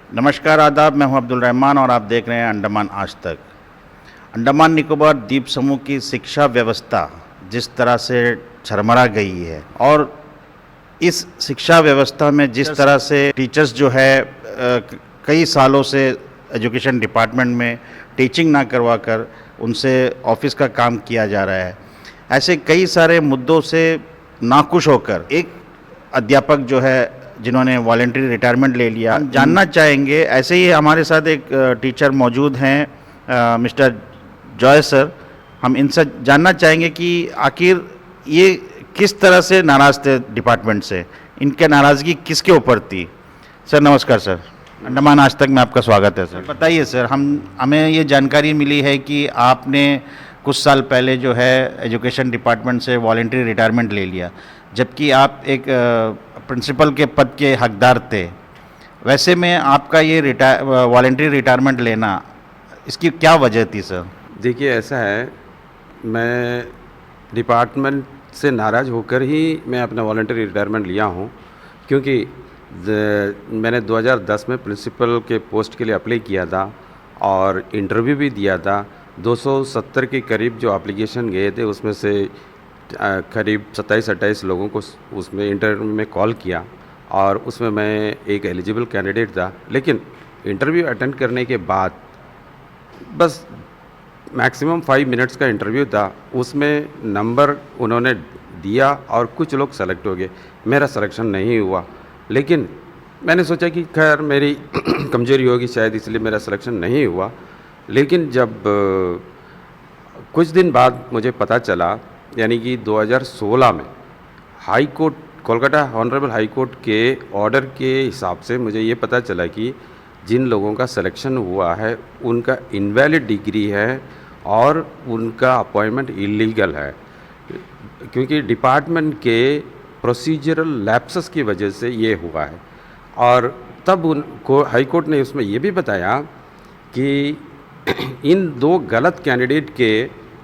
नमस्कार आदाब, मैं हूं अब्दुल रहमान और आप देख रहे हैं अंडमान आज तक। अंडमान निकोबार द्वीप समूह की शिक्षा व्यवस्था जिस तरह से झरमरा गई है और इस शिक्षा व्यवस्था में जिस तरह से टीचर्स जो है कई सालों से एजुकेशन डिपार्टमेंट में टीचिंग ना करवा कर उनसे ऑफिस का काम किया जा रहा है, ऐसे कई सारे मुद्दों से नाखुश होकर एक अध्यापक जो है जिन्होंने वॉलंटरी रिटायरमेंट ले लिया, हम जानना चाहेंगे। ऐसे ही हमारे साथ एक टीचर मौजूद हैं, मिस्टर जॉय सर। हम इनसे जानना चाहेंगे कि आखिर ये किस तरह से नाराज़ थे डिपार्टमेंट से, इनके नाराज़गी किसके ऊपर थी। सर नमस्कार सर, अंडमान आज तक में आपका स्वागत है। सर बताइए सर, हमें ये जानकारी मिली है कि आपने कुछ साल पहले जो है एजुकेशन डिपार्टमेंट से वॉलंटरी रिटायरमेंट ले लिया, जबकि आप एक प्रिंसिपल के पद के हकदार थे। वैसे में आपका ये वॉलंटरी रिटायरमेंट लेना, इसकी क्या वजह थी सर? देखिए ऐसा है, मैं डिपार्टमेंट से नाराज़ होकर ही मैं अपना वॉलंटरी रिटायरमेंट लिया हूँ, क्योंकि मैंने 2010 में प्रिंसिपल के पोस्ट के लिए अप्लाई किया था और इंटरव्यू भी दिया था। 270 के करीब जो एप्लीकेशन गए थे उसमें से करीब 27-28 लोगों को उसमें इंटरव्यू में कॉल किया और उसमें मैं एक एलिजिबल कैंडिडेट था। लेकिन इंटरव्यू अटेंड करने के बाद बस मैक्सिमम 5 मिनट्स का इंटरव्यू था, उसमें नंबर उन्होंने दिया और कुछ लोग सेलेक्ट हो गए। मेरा सिलेक्शन नहीं हुआ, लेकिन मैंने सोचा कि खैर मेरी कमज़ोरी होगी शायद, इसलिए मेरा सिलेक्शन नहीं हुआ। लेकिन जब कुछ दिन बाद मुझे पता चला, यानी कि 2016 में high court, Kolkata honourable high court के ऑर्डर के हिसाब से मुझे ये पता चला कि जिन लोगों का सिलेक्शन हुआ है उनका इनवैलिड डिग्री है और उनका अपॉइंटमेंट इलीगल है, क्योंकि डिपार्टमेंट के प्रोसीजरल लैप्सेस की वजह से ये हुआ है। और तब उनको हाई कोर्ट ने उसमें ये भी बताया कि इन दो गलत कैंडिडेट के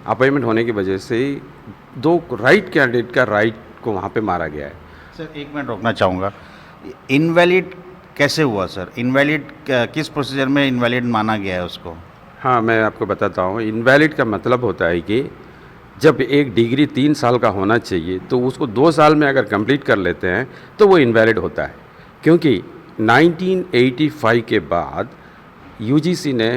अपॉइंटमेंट होने की वजह से दो राइट कैंडिडेट का राइट को वहाँ पे मारा गया है। सर एक मिनट रोकना चाहूँगा, इनवैलिड कैसे हुआ सर? इनवैलिड किस प्रोसीजर में इनवैलिड माना गया है उसको? हाँ, मैं आपको बताता हूँ। इनवैलिड का मतलब होता है कि जब एक डिग्री 3 साल का होना चाहिए तो उसको 2 साल में अगर कंप्लीट कर लेते हैं तो वो इनवैलिड होता है, क्योंकि 1985 के बाद यूजीसी ने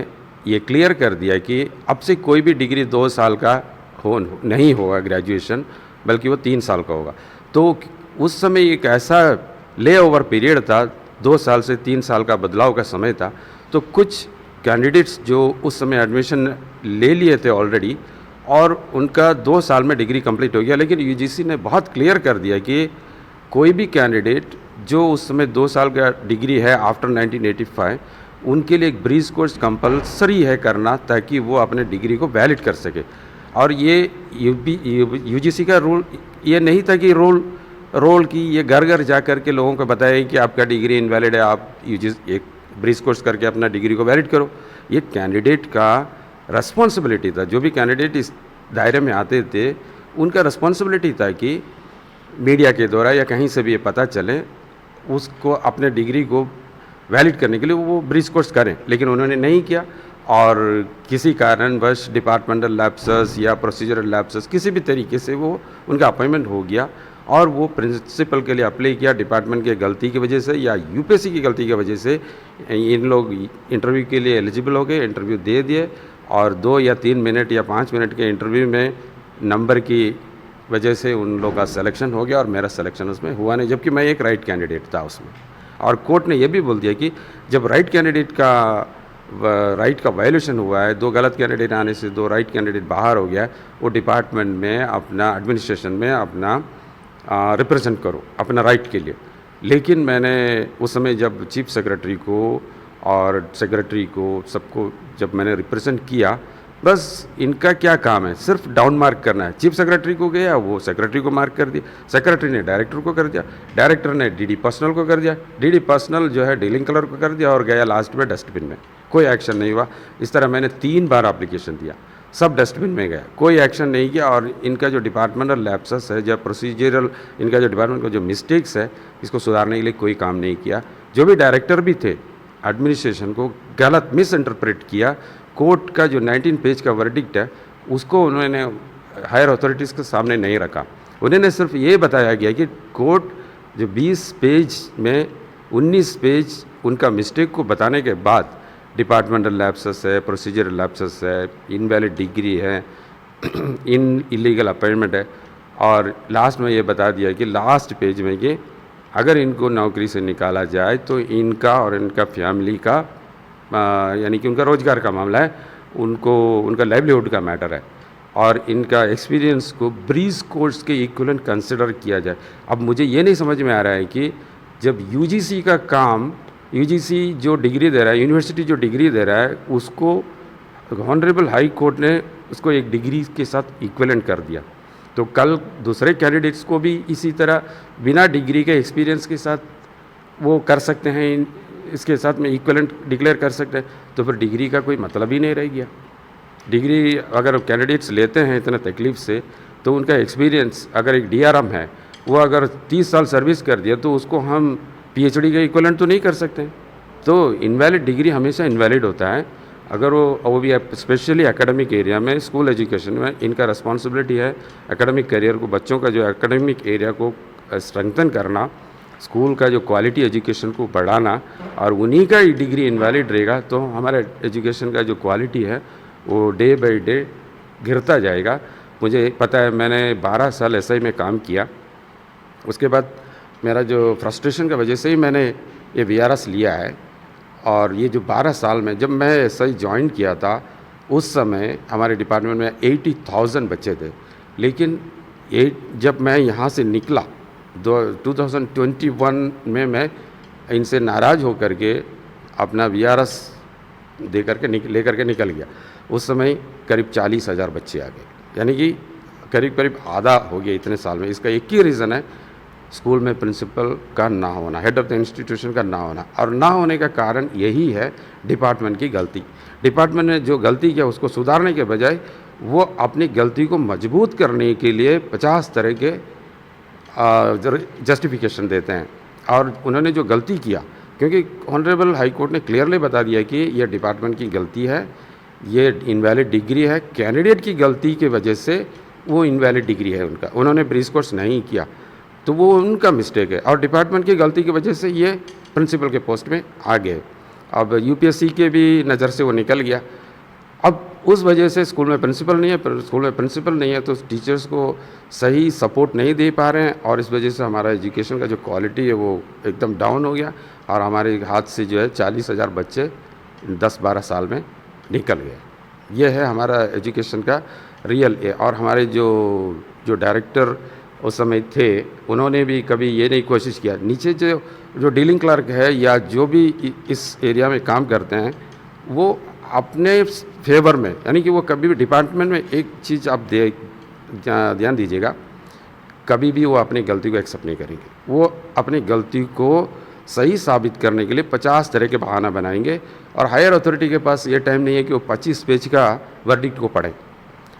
ये क्लियर कर दिया कि अब से कोई भी डिग्री 2 साल का नहीं होगा ग्रेजुएशन, बल्कि वो 3 साल का होगा। तो उस समय एक ऐसा ले ओवर पीरियड था, 2 साल से 3 साल का बदलाव का समय था। तो कुछ कैंडिडेट्स जो उस समय एडमिशन ले लिए थे ऑलरेडी और उनका 2 साल में डिग्री कंप्लीट हो गया, लेकिन यूजीसी ने बहुत क्लियर कर दिया कि कोई भी कैंडिडेट जो उस समय 2 साल का डिग्री है आफ्टर 1985, उनके लिए एक ब्रीज कोर्स कंपलसरी है करना, ताकि वो अपने डिग्री को वैलिड कर सके। और ये यूजीसी का रूल ये नहीं था कि रोल की ये घर घर जा कर के लोगों को बताया कि आपका डिग्री इनवैलिड है, आप एक ब्रीज कोर्स करके अपना डिग्री को वैलिड करो। ये कैंडिडेट का रिस्पॉन्सिबिलिटी था। जो भी कैंडिडेट इस दायरे में आते थे उनका रिस्पॉन्सिबिलिटी था कि मीडिया के द्वारा या कहीं से भी ये पता चले, उसको अपने डिग्री को वैलिड करने के लिए वो ब्रीज कोर्स करें। लेकिन उन्होंने नहीं किया और किसी कारणवश डिपार्टमेंटल लैप्सेस या प्रोसीजरल लैप्सेस किसी भी तरीके से वो उनका अपॉइंटमेंट हो गया और वो प्रिंसिपल के लिए अप्लाई किया। डिपार्टमेंट की गलती की वजह से या यूपीएससी की गलती की वजह से इन लोग इंटरव्यू के लिए एलिजिबल हो गए, इंटरव्यू दे दिए और 2 या 3 मिनट या 5 मिनट के इंटरव्यू में नंबर की वजह से उन लोगों का सिलेक्शन हो गया और मेरा सिलेक्शन उसमें हुआ नहीं, जबकि मैं एक राइट कैंडिडेट था उसमें। और कोर्ट ने यह भी बोल दिया कि जब राइट कैंडिडेट का राइट का वायलेशन हुआ है, 2 गलत कैंडिडेट आने से 2 राइट कैंडिडेट बाहर हो गया, वो डिपार्टमेंट में अपना एडमिनिस्ट्रेशन में अपना रिप्रेजेंट करो अपना राइट के लिए। लेकिन मैंने उस समय जब चीफ सेक्रेटरी को और सेक्रेटरी को सबको जब मैंने रिप्रेजेंट किया, बस इनका क्या काम है, सिर्फ डाउन मार्क करना है। चीफ सेक्रेटरी को गया, वो सेक्रेटरी को मार्क कर दिया, सेक्रेटरी ने डायरेक्टर को कर दिया, डायरेक्टर ने डीडी पर्सनल को कर दिया, डीडी पर्सनल जो है डीलिंग कलर को कर दिया और गया लास्ट में डस्टबिन में। कोई एक्शन नहीं हुआ। इस तरह मैंने 3 बार एप्लीकेशन दिया, सब डस्टबिन में गया, कोई एक्शन नहीं किया। और इनका जो डिपार्टमेंटल लैप्सेस है, जो प्रोसीजरल इनका जो डिपार्टमेंट का जो मिस्टेक्स है, इसको सुधारने के लिए कोई काम नहीं किया। जो भी डायरेक्टर भी थे, एडमिनिस्ट्रेशन को गलत मिस इंटरप्रेट किया। कोर्ट का जो 19 पेज का वर्डिक्ट है उसको उन्होंने हायर अथॉरिटीज़ के सामने नहीं रखा। उन्होंने सिर्फ ये बताया गया कि कोर्ट जो 20 पेज में 19 पेज उनका मिस्टेक को बताने के बाद डिपार्टमेंटल लैप्सेस है, प्रोसीजरल लैप्सेस है, इनवैलिड डिग्री है, इन इलीगल अपॉइंटमेंट है, और लास्ट में ये बता दिया कि लास्ट पेज में कि अगर इनको नौकरी से निकाला जाए तो इनका और इनका फैमिली का यानी कि उनका रोज़गार का मामला है, उनको उनका लाइवलीहुड का मैटर है, और इनका एक्सपीरियंस को ब्रीज कोर्स के इक्विवेलेंट कंसिडर किया जाए। अब मुझे ये नहीं समझ में आ रहा है कि जब यूजीसी का काम, यूजीसी जो डिग्री दे रहा है, यूनिवर्सिटी जो डिग्री दे रहा है, उसको ऑनरेबल हाई कोर्ट ने उसको एक डिग्री के साथ इक्विवेलेंट कर दिया, तो कल दूसरे कैंडिडेट्स को भी इसी तरह बिना डिग्री के एक्सपीरियंस के साथ वो कर सकते हैं, इसके साथ में इक्विवेलेंट डिक्लेयर कर सकते हैं, तो फिर डिग्री का कोई मतलब ही नहीं रह गया। डिग्री अगर कैंडिडेट्स लेते हैं इतना तकलीफ़ से, तो उनका एक्सपीरियंस अगर एक डीआरएम है, वो अगर 30 साल सर्विस कर दिया तो उसको हम पीएचडी का इक्विवेलेंट तो नहीं कर सकते। तो इनवैलिड डिग्री हमेशा इनवैलिड होता है। अगर वो भी स्पेशली एकेडमिक एरिया में, स्कूल एजुकेशन में इनका रिस्पॉन्सिबिलिटी है एकेडमिक करियर को, बच्चों का जो एकेडमिक एरिया को स्ट्रेंथन करना, स्कूल का जो क्वालिटी एजुकेशन को बढ़ाना, और उन्हीं का ही डिग्री इनवैलिड रहेगा तो हमारे एजुकेशन का जो क्वालिटी है वो डे बाई डे गिरता जाएगा। मुझे पता है, मैंने 12 साल एसआई में काम किया, उसके बाद मेरा जो फ्रस्ट्रेशन की वजह से ही मैंने ये वीआरएस लिया है। और ये जो 12 साल में जब मैं एसआई ज्वाइन किया था उस समय हमारे डिपार्टमेंट में 80,000 बच्चे थे, लेकिन जब मैं यहाँ से निकला 2021 में मैं इनसे नाराज़ होकर के अपना वीआरएस लेकर के निकल गया। उस समय करीब 40,000 बच्चे आ गए, यानी कि करीब करीब आधा हो गया इतने साल में। इसका एक ही रीज़न है, स्कूल में प्रिंसिपल का ना होना, हेड ऑफ़ द इंस्टीट्यूशन का ना होना, और ना होने का कारण यही है डिपार्टमेंट की गलती। डिपार्टमेंट ने जो गलती किया उसको सुधारने के बजाय वो अपनी गलती को मजबूत करने के लिए 50 तरह के जस्टिफिकेशन देते हैं। और उन्होंने जो गलती किया, क्योंकि ऑनरेबल हाई कोर्ट ने क्लियरली बता दिया कि ये डिपार्टमेंट की गलती है, ये इनवैलिड डिग्री है, कैंडिडेट की गलती की वजह से वो इनवैलिड डिग्री है उनका, उन्होंने ब्रीज कोर्स नहीं किया तो वो उनका मिस्टेक है, और डिपार्टमेंट की गलती की वजह से ये प्रिंसिपल के पोस्ट में आ गए। अब यूपीएससी के भी नज़र से वो निकल गया। अब उस वजह से स्कूल में प्रिंसिपल नहीं है, स्कूल में प्रिंसिपल नहीं है तो टीचर्स को सही सपोर्ट नहीं दे पा रहे हैं, और इस वजह से हमारा एजुकेशन का जो क्वालिटी है वो एकदम डाउन हो गया, और हमारे हाथ से जो है 40,000 बच्चे 10-12 साल में निकल गए। ये है हमारा एजुकेशन का रियल। और हमारे जो डायरेक्टर उस समय थे, उन्होंने भी कभी ये नहीं कोशिश किया, नीचे जो डीलिंग क्लर्क है या जो भी इस एरिया में काम करते हैं वो अपने फेवर में, यानी कि वो कभी भी डिपार्टमेंट में एक चीज़ आप ध्यान दीजिएगा, कभी भी वो अपनी गलती को एक्सेप्ट नहीं करेंगे। वो अपनी गलती को सही साबित करने के लिए 50 तरह के बहाना बनाएंगे, और हायर अथॉरिटी के पास ये टाइम नहीं है कि वो 25 पेज का वर्डिक्ट को पढ़ें।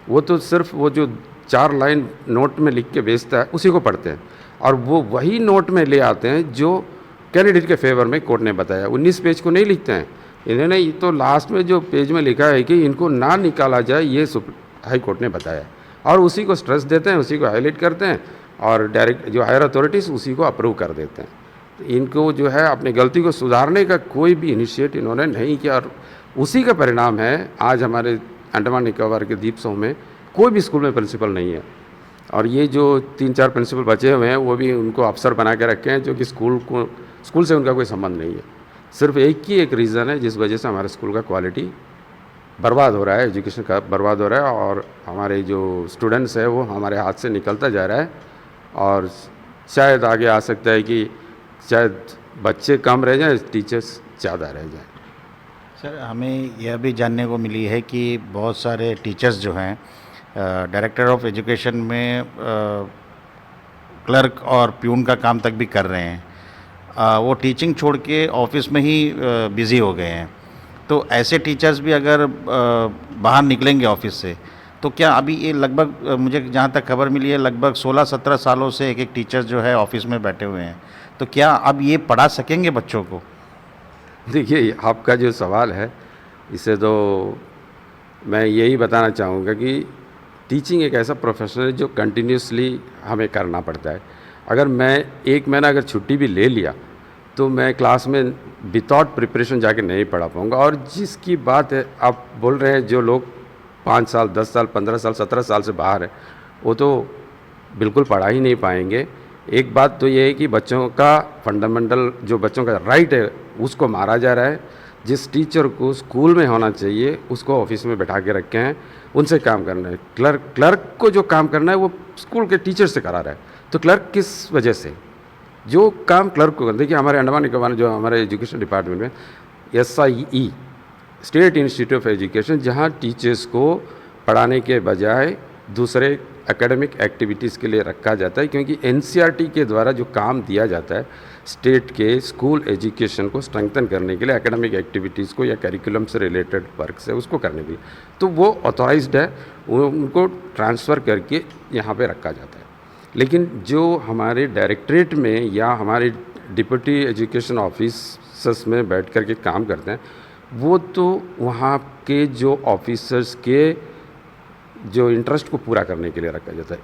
वो तो सिर्फ वो जो 4 लाइन नोट में लिख के भेजता है उसी को पढ़ते हैं, और वो वही नोट में ले आते हैं जो कैंडिडेट के फेवर में कोर्ट ने बताया। 19 पेज को नहीं लिखते हैं इन्होंने, तो लास्ट में जो पेज में लिखा है कि इनको ना निकाला जाए ये हाई कोर्ट ने बताया, और उसी को स्ट्रेस देते हैं, उसी को हाईलाइट करते हैं, और डायरेक्ट जो हायर अथॉरिटीज़ उसी को अप्रूव कर देते हैं। तो इनको जो है अपनी गलती को सुधारने का कोई भी इनिशिएट इन्होंने नहीं किया, और उसी का परिणाम है आज हमारे अंडमान निकोबार के द्वीप समूह में कोई भी स्कूल में प्रिंसिपल नहीं है, और ये जो 3-4 प्रिंसिपल बचे हुए हैं वो भी उनको अफसर बना के रखे हैं, जो कि स्कूल से उनका कोई संबंध नहीं है। सिर्फ एक रीज़न है जिस वजह से हमारे स्कूल का क्वालिटी बर्बाद हो रहा है, एजुकेशन का बर्बाद हो रहा है, और हमारे जो स्टूडेंट्स हैं वो हमारे हाथ से निकलता जा रहा है, और शायद आगे आ सकता है कि शायद बच्चे कम रह जाएं, टीचर्स ज़्यादा रह जाएं। सर, हमें यह भी जानने को मिली है कि बहुत सारे टीचर्स जो हैं डायरेक्टर ऑफ एजुकेशन में क्लर्क और प्यून का काम तक भी कर रहे हैं, वो टीचिंग छोड़ के ऑफिस में ही बिज़ी हो गए हैं। तो ऐसे टीचर्स भी अगर बाहर निकलेंगे ऑफिस से, तो क्या अभी ये लगभग मुझे जहाँ तक खबर मिली है लगभग 16-17 सालों से एक टीचर जो है ऑफिस में बैठे हुए हैं, तो क्या अब ये पढ़ा सकेंगे बच्चों को? देखिए, आपका जो सवाल है, इसे तो मैं यही बताना चाहूँगा कि टीचिंग एक ऐसा प्रोफेशन है जो कंटिन्यूसली हमें करना पड़ता है। अगर मैं 1 महीना अगर छुट्टी भी ले लिया, तो मैं क्लास में विदाउट प्रिपरेशन जाके नहीं पढ़ा पाऊँगा। और जिसकी बात है, आप बोल रहे हैं जो लोग 5 साल, 10 साल, 15 साल, 17 साल से बाहर हैं, वो तो बिल्कुल पढ़ा ही नहीं पाएंगे। एक बात तो ये है कि बच्चों का फंडामेंटल जो बच्चों का राइट है, उसको मारा जा रहा है। जिस टीचर को स्कूल में होना चाहिए, उसको ऑफिस में बैठा के रखे हैं, उनसे काम करना है। क्लर्क को जो काम करना है वो स्कूल के टीचर से करा रहा है। तो क्लर्क किस वजह से, जो काम क्लर्क को करते, देखिए हमारे अंडमान निकोबार जो हमारे एजुकेशन डिपार्टमेंट में SIE, state institute of education, जहाँ टीचर्स को पढ़ाने के बजाय दूसरे एकेडमिक एक्टिविटीज़ के लिए रखा जाता है, क्योंकि NCERT के द्वारा जो काम दिया जाता है स्टेट के स्कूल एजुकेशन को स्ट्रेंथन करने के लिए, एकेडमिक एक्टिविटीज़ को या करिकुलम से रिलेटेड वर्क से उसको करने के लिए, तो वो ऑथोराइज्ड है, वो उनको ट्रांसफ़र करके यहाँ पे रखा जाता है। लेकिन जो हमारे डायरेक्टरेट में या हमारे डिप्टी एजुकेशन ऑफिसर्स में बैठ कर के काम करते हैं, वो तो वहाँ के जो ऑफिसर्स के जो इंटरेस्ट को पूरा करने के लिए रखा जाता है।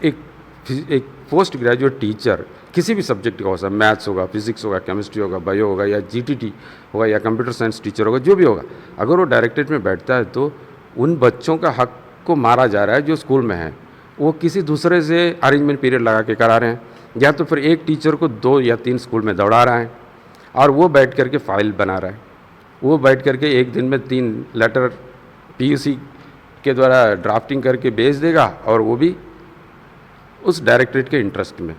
एक पोस्ट ग्रेजुएट टीचर किसी भी सब्जेक्ट का हो सकता है, मैथ्स होगा, फिजिक्स होगा, केमिस्ट्री होगा, बायो होगा, या GTT होगा, या कंप्यूटर साइंस टीचर होगा, जो भी होगा, अगर वो डायरेक्टरेट में बैठता है तो उन बच्चों का हक को मारा जा रहा है जो स्कूल में है। वो किसी दूसरे से अरेंजमेंट पीरियड लगा के करा रहे हैं, या तो फिर एक टीचर को 2 या 3 स्कूल में दौड़ा रहा है, और वो बैठ करके फाइल बना रहा है। वो बैठ करके एक दिन में 3 लेटर PUC के द्वारा ड्राफ्टिंग करके भेज देगा, और वो भी उस डायरेक्टरेट के इंटरेस्ट में,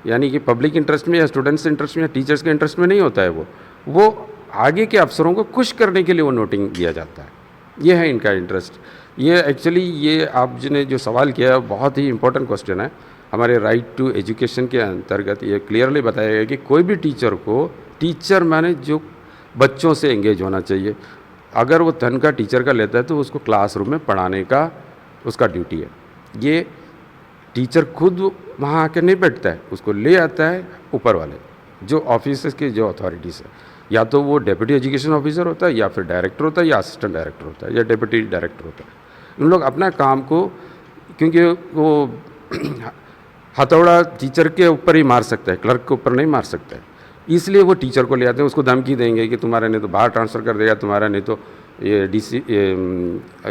यानी कि पब्लिक इंटरेस्ट में या स्टूडेंट्स इंटरेस्ट में या टीचर्स के इंटरेस्ट में नहीं होता है। वो आगे के अफसरों को खुश करने के लिए वो नोटिंग दिया जाता है। ये है इनका इंटरेस्ट। ये एक्चुअली ये आपने जो सवाल किया बहुत ही इंपॉर्टेंट क्वेश्चन है। हमारे राइट टू एजुकेशन के अंतर्गत ये क्लियरली बताया गया कि कोई भी टीचर को, टीचर माने जो बच्चों से एंगेज होना चाहिए। अगर वो तनख्वाह टीचर का लेता है तो उसको क्लासरूम में पढ़ाने का उसका ड्यूटी है। ये टीचर खुद वहाँ आके नहीं बैठता है, उसको ले आता है ऊपर वाले जो ऑफिसर्स के जो अथॉरिटीज़ है, या तो वो डेप्यूटी एजुकेशन ऑफिसर होता है, या फिर डायरेक्टर होता है, या असिस्टेंट डायरेक्टर होता है, या डेप्यूटी डायरेक्टर होता है। उन लोग अपना काम को, क्योंकि वो हथौड़ा टीचर के ऊपर ही मार सकता है, क्लर्क के ऊपर नहीं मार सकता है, इसलिए वो टीचर को ले आते हैं। उसको धमकी देंगे कि तुम्हारा नहीं तो बाहर ट्रांसफ़र कर देगा, तुम्हारा नहीं तो ये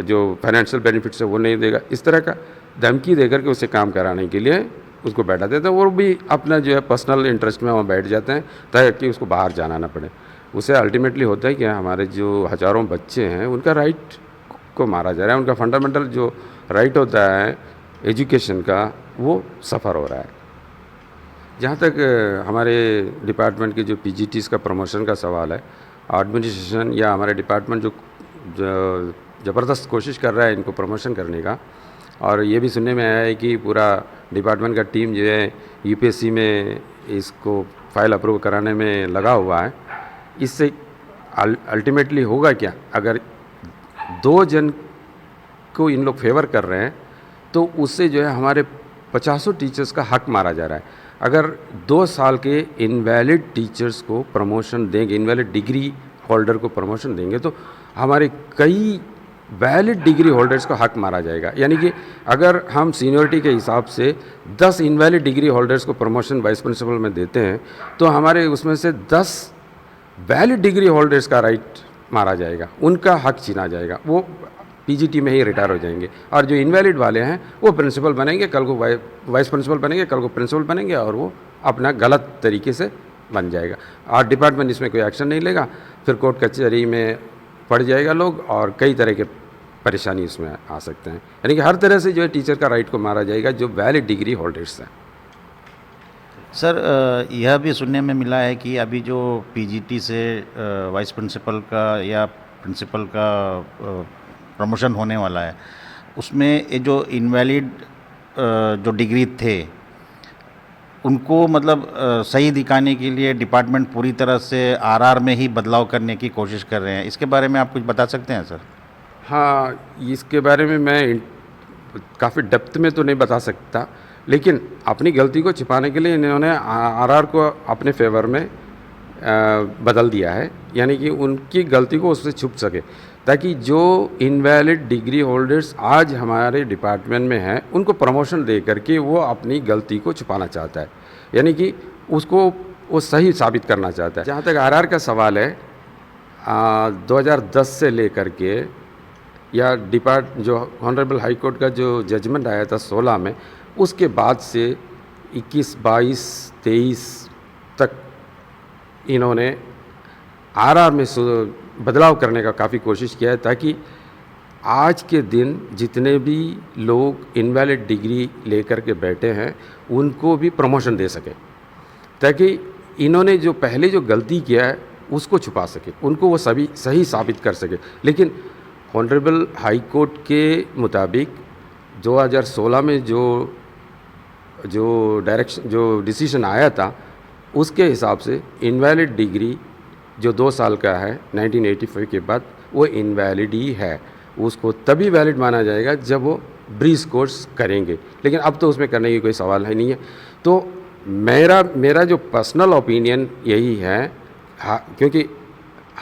जो फाइनेंशियल बेनिफिट्स है वो नहीं देगा। इस तरह का धमकी देकर के उसे काम कराने के लिए उसको बैठा देते हैं, और भी अपना जो है पर्सनल इंटरेस्ट में वहाँ बैठ जाते हैं ताकि उसको बाहर जाना ना पड़े। उसे अल्टीमेटली होता है कि हमारे जो हज़ारों बच्चे हैं उनका राइट को मारा जा रहा है, उनका फंडामेंटल जो राइट होता है एजुकेशन का वो सफ़र हो रहा है। जहाँ तक हमारे डिपार्टमेंट की जो PGTs का प्रमोशन का सवाल है, एडमिनिस्ट्रेशन या हमारे डिपार्टमेंट जो ज़बरदस्त कोशिश कर रहा है इनको प्रमोशन करने का, और ये भी सुनने में आया है कि पूरा डिपार्टमेंट का टीम जो है UPSC में इसको फाइल अप्रूव कराने में लगा हुआ है। इससे अल्टीमेटली होगा क्या, अगर 2 जन को इन लोग फेवर कर रहे हैं तो उससे जो है हमारे 50 टीचर्स का हक मारा जा रहा है। अगर 2 साल के इनवैलिड टीचर्स को प्रमोशन देंगे, इनवैलिड डिग्री होल्डर को प्रमोशन देंगे, तो हमारे कई वैलिड डिग्री होल्डर्स का हक मारा जाएगा। यानी कि अगर हम सीनियरिटी के हिसाब से 10 इनवैलिड डिग्री होल्डर्स को प्रमोशन वाइस प्रिंसिपल में देते हैं, तो हमारे उसमें से 10 वैलिड डिग्री होल्डर्स का राइट मारा जाएगा, उनका हक छीना जाएगा। वो PGT में ही रिटायर हो जाएंगे, और जो इनवैलिड वाले हैं वो प्रिंसिपल बनेंगे, कल को वाइस प्रिंसिपल बनेंगे, कल को प्रिंसिपल बनेंगे, और वो अपना गलत तरीके से बन जाएगा। और डिपार्टमेंट इसमें कोई एक्शन नहीं लेगा, फिर कोर्ट कचहरी में पड़ जाएगा लोग, और कई तरह के परेशानी इसमें आ सकते हैं। यानी कि हर तरह से जो है टीचर का राइट को मारा जाएगा जो वैलिड डिग्री होल्डर्स हैं। सर, यह भी सुनने में मिला है कि अभी जो PGT से वाइस प्रिंसिपल का या प्रिंसिपल का प्रमोशन होने वाला है, उसमें ये जो इनवैलिड जो डिग्री थे उनको मतलब सही दिखाने के लिए डिपार्टमेंट पूरी तरह से RR में ही बदलाव करने की कोशिश कर रहे हैं। इसके बारे में आप कुछ बता सकते हैं सर? हाँ, इसके बारे में मैं काफ़ी डेप्थ में तो नहीं बता सकता, लेकिन अपनी गलती को छिपाने के लिए इन्होंने RR को अपने फेवर में बदल दिया है, यानी कि उनकी गलती को उससे छुप सके, ताकि जो इनवैलिड डिग्री होल्डर्स आज हमारे डिपार्टमेंट में हैं उनको प्रमोशन दे करके वो अपनी गलती को छुपाना चाहता है, यानी कि उसको वो सही साबित करना चाहता है। जहाँ तक आरआर का सवाल है, 2010 से लेकर के या जो ऑनरेबल हाई कोर्ट का जो जजमेंट आया था 16 में, उसके बाद से 21, 22, 23 तक इन्होंने आरआर में बदलाव करने का काफ़ी कोशिश किया है, ताकि आज के दिन जितने भी लोग इनवैलिड डिग्री लेकर के बैठे हैं उनको भी प्रमोशन दे सके, ताकि इन्होंने जो पहले जो गलती किया है उसको छुपा सके, उनको वो सभी सही साबित कर सके। लेकिन ऑनरेबल हाई कोर्ट के मुताबिक 2016 में जो डिसीजन आया था, उसके हिसाब से इनवैलिड डिग्री जो 2 साल का है 1985 के बाद, वो इनवैलिड ही है। उसको तभी वैलिड माना जाएगा जब वो ब्रीज कोर्स करेंगे, लेकिन अब तो उसमें करने की कोई सवाल है नहीं है। तो मेरा जो पर्सनल ओपिनियन यही है, क्योंकि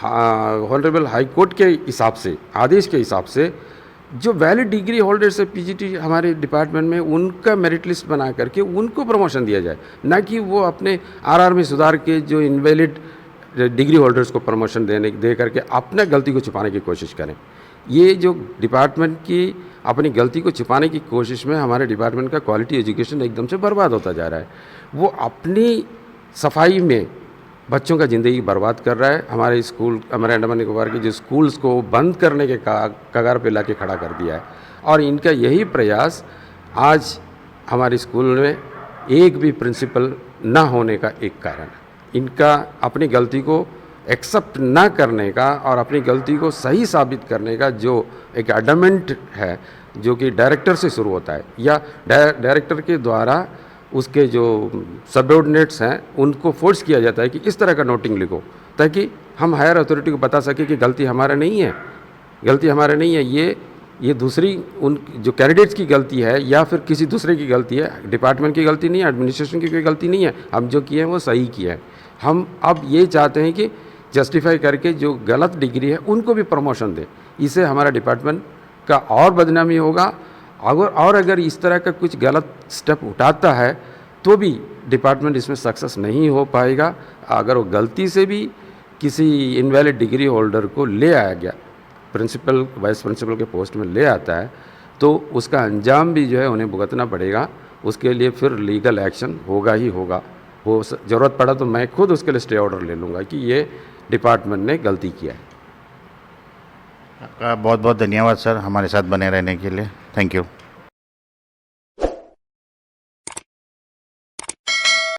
ऑनरेबल हाई कोर्ट के हिसाब से, आदेश के हिसाब से, जो वैलिड डिग्री होल्डर्स है पीजीटी हमारे डिपार्टमेंट में, उनका मेरिट लिस्ट बना करके उनको प्रमोशन दिया जाए, ना कि वो अपने आरआर में सुधार के जो इनवैलिड डिग्री होल्डर्स को प्रमोशन दे करके अपने गलती को छुपाने की कोशिश करें। ये जो डिपार्टमेंट की अपनी गलती को छुपाने की कोशिश में हमारे डिपार्टमेंट का क्वालिटी एजुकेशन एकदम से बर्बाद होता जा रहा है। वो अपनी सफाई में बच्चों का ज़िंदगी बर्बाद कर रहा है। हमारे अंडमान निकोबार के जो स्कूल्स को बंद करने के कगार पे लाके खड़ा कर दिया है, और इनका यही प्रयास आज हमारे स्कूल में एक भी प्रिंसिपल ना होने का एक कारण है। इनका अपनी गलती को एक्सेप्ट ना करने का और अपनी गलती को सही साबित करने का जो एक एडमेंट है, जो कि डायरेक्टर से शुरू होता है, या डायरेक्टर के द्वारा उसके जो सबऑर्डिनेट्स हैं उनको फोर्स किया जाता है कि इस तरह का नोटिंग लिखो, ताकि हम हायर अथॉरिटी को बता सके कि गलती हमारा नहीं है, ये दूसरी उन जो कैंडिडेट्स की गलती है या फिर किसी दूसरे की गलती है, डिपार्टमेंट की गलती नहीं है, एडमिनिस्ट्रेशन की कोई गलती नहीं है। हम जो किए हैं वो सही किए हैं। हम अब ये चाहते हैं कि जस्टिफाई करके जो गलत डिग्री है उनको भी प्रमोशन दें। इससे हमारा डिपार्टमेंट का और बदनामी होगा, और अगर इस तरह का कुछ गलत स्टेप उठाता है तो भी डिपार्टमेंट इसमें सक्सेस नहीं हो पाएगा। अगर वो गलती से भी किसी इनवैलिड डिग्री होल्डर को ले आया गया, प्रिंसिपल वाइस प्रिंसिपल के पोस्ट में ले आता है, तो उसका अंजाम भी जो है उन्हें भुगतना पड़ेगा। उसके लिए फिर लीगल एक्शन होगा ही होगा। वो ज़रूरत पड़ा तो मैं खुद उसके लिए स्टे ऑर्डर ले लूँगा कि ये डिपार्टमेंट ने गलती किया है। आपका बहुत बहुत धन्यवाद सर, हमारे साथ बने रहने के लिए। Thank you.